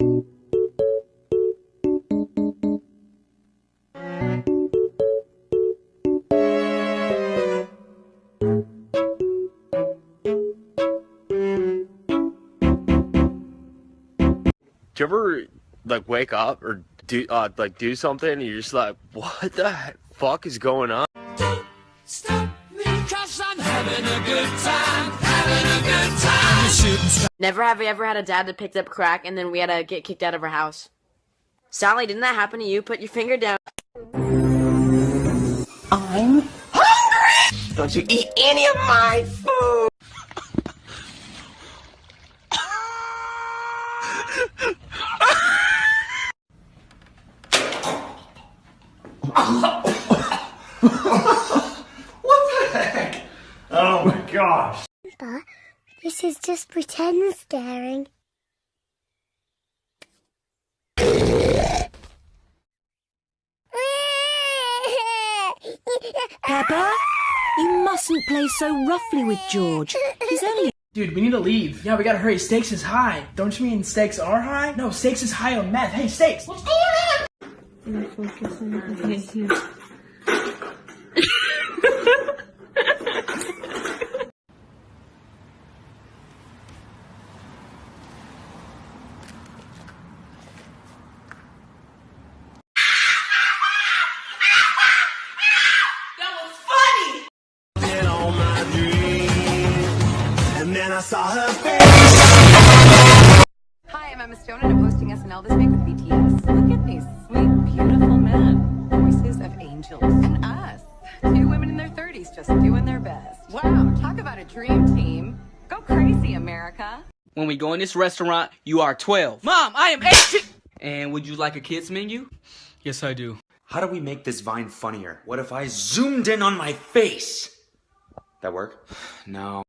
Do you ever like wake up or do something and you're just like, what the fuck is going on? Don't stop me, 'cause I'm having a good time, having a good time. Never have we ever had a dad that picked up crack and then we had to get kicked out of our house. Sally, didn't that happen to you? Put your finger down. I'm hungry! Don't you eat any of my food! What the heck? Oh my gosh. But this is just pretend staring. Peppa, you mustn't play so roughly with George. He's only... Dude, we need to leave. Yeah, we gotta hurry. Stakes is high. Don't you mean stakes are high? No, stakes is high on meth. Hey, stakes, what's going on? I saw her face. Hi, I'm Emma Stone and I'm hosting SNL this week with BTS. Look at these sweet, beautiful men. Voices of angels. And us. Two women in their 30s just doing their best. Wow, talk about a dream team. Go crazy, America. When we go in this restaurant, you are 12. Mom, I am 18! And would you like a kids menu? Yes, I do. How do we make this vine funnier? What if I zoomed in on my face? That work? No.